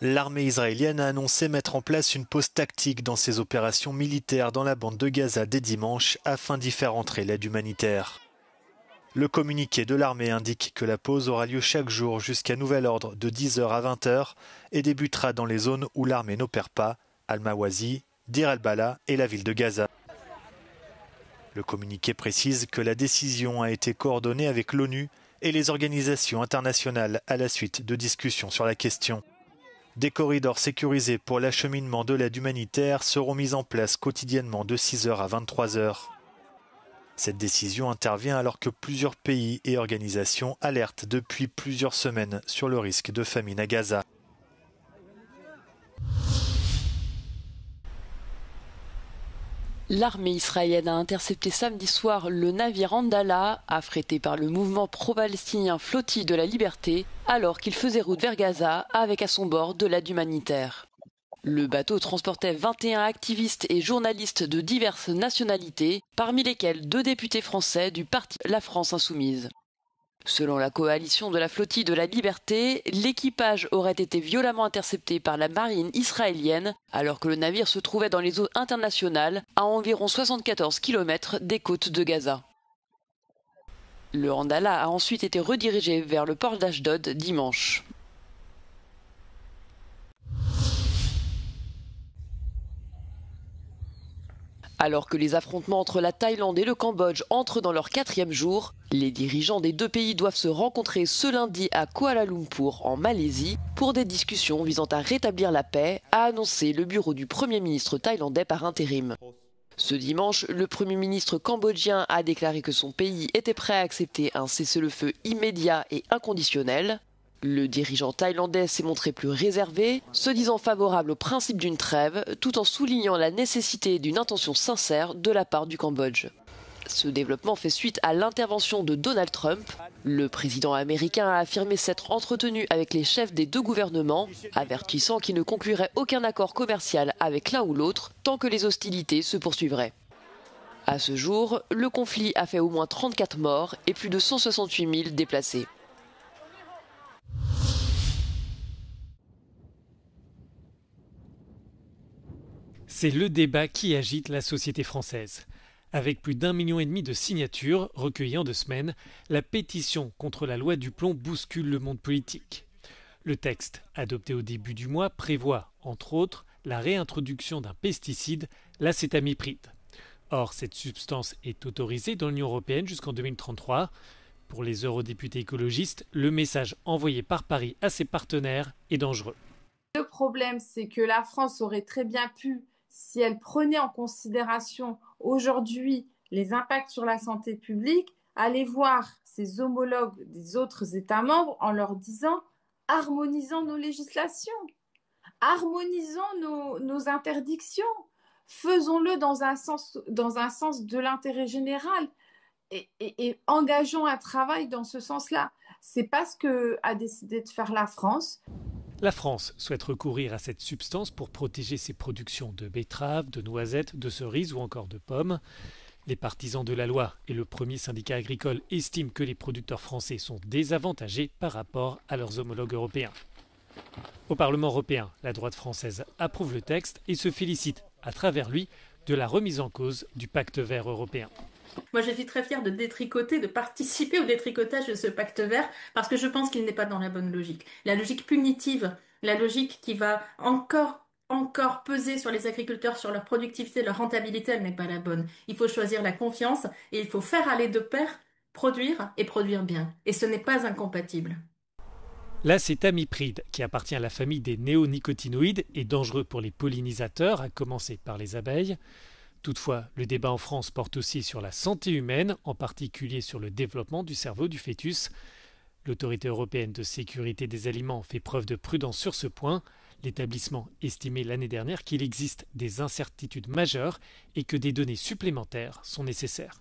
L'armée israélienne a annoncé mettre en place une pause tactique dans ses opérations militaires dans la bande de Gaza dès dimanche afin d'y faire entrer l'aide humanitaire. Le communiqué de l'armée indique que la pause aura lieu chaque jour jusqu'à nouvel ordre de 10h à 20h et débutera dans les zones où l'armée n'opère pas, Al-Mawazi, Dir al-Bala et la ville de Gaza. Le communiqué précise que la décision a été coordonnée avec l'ONU et les organisations internationales à la suite de discussions sur la question. Des corridors sécurisés pour l'acheminement de l'aide humanitaire seront mis en place quotidiennement de 6h à 23h. Cette décision intervient alors que plusieurs pays et organisations alertent depuis plusieurs semaines sur le risque de famine à Gaza. L'armée israélienne a intercepté samedi soir le navire Andala, affrété par le mouvement pro-palestinien Flottille de la Liberté, alors qu'il faisait route vers Gaza avec à son bord de l'aide humanitaire. Le bateau transportait 21 activistes et journalistes de diverses nationalités, parmi lesquels 2 députés français du parti La France Insoumise. Selon la coalition de la Flottille de la Liberté, l'équipage aurait été violemment intercepté par la marine israélienne alors que le navire se trouvait dans les eaux internationales à environ 74 km des côtes de Gaza. Le Andala a ensuite été redirigé vers le port d'Ashdod dimanche. Alors que les affrontements entre la Thaïlande et le Cambodge entrent dans leur 4e jour, les dirigeants des 2 pays doivent se rencontrer ce lundi à Kuala Lumpur, en Malaisie, pour des discussions visant à rétablir la paix, a annoncé le bureau du Premier ministre thaïlandais par intérim. Ce dimanche, le Premier ministre cambodgien a déclaré que son pays était prêt à accepter un cessez-le-feu immédiat et inconditionnel. Le dirigeant thaïlandais s'est montré plus réservé, se disant favorable au principe d'une trêve, tout en soulignant la nécessité d'une intention sincère de la part du Cambodge. Ce développement fait suite à l'intervention de Donald Trump. Le président américain a affirmé s'être entretenu avec les chefs des 2 gouvernements, avertissant qu'il ne conclurait aucun accord commercial avec l'un ou l'autre tant que les hostilités se poursuivraient. À ce jour, le conflit a fait au moins 34 morts et plus de 168 000 déplacés. C'est le débat qui agite la société française. Avec plus d'1,5 million de signatures recueillies en 2 semaines, la pétition contre la loi du plomb bouscule le monde politique. Le texte, adopté au début du mois, prévoit, entre autres, la réintroduction d'un pesticide, l'acétamipride. Or, cette substance est autorisée dans l'Union européenne jusqu'en 2033. Pour les eurodéputés écologistes, le message envoyé par Paris à ses partenaires est dangereux. Le problème, c'est que la France aurait très bien pu, si elle prenait en considération aujourd'hui les impacts sur la santé publique, aller voir ses homologues des autres États membres en leur disant « harmonisons nos législations, harmonisons nos interdictions, faisons-le dans un sens de l'intérêt général et engageons un travail dans ce sens-là ». C'est pas ce qu'a décidé de faire la France. La France souhaite recourir à cette substance pour protéger ses productions de betteraves, de noisettes, de cerises ou encore de pommes. Les partisans de la loi et le premier syndicat agricole estiment que les producteurs français sont désavantagés par rapport à leurs homologues européens. Au Parlement européen, la droite française approuve le texte et se félicite, à travers lui, de la remise en cause du pacte vert européen. Moi, je suis très fière de participer au détricotage de ce pacte vert, parce que je pense qu'il n'est pas dans la bonne logique. La logique punitive, la logique qui va encore peser sur les agriculteurs, sur leur productivité, leur rentabilité, elle n'est pas la bonne. Il faut choisir la confiance et il faut faire aller de pair produire et produire bien. Et ce n'est pas incompatible. L'acétamipride, qui appartient à la famille des néonicotinoïdes, est dangereux pour les pollinisateurs, à commencer par les abeilles. Toutefois, le débat en France porte aussi sur la santé humaine, en particulier sur le développement du cerveau du fœtus. L'Autorité européenne de sécurité des aliments fait preuve de prudence sur ce point. L'établissement estimait l'année dernière qu'il existe des incertitudes majeures et que des données supplémentaires sont nécessaires.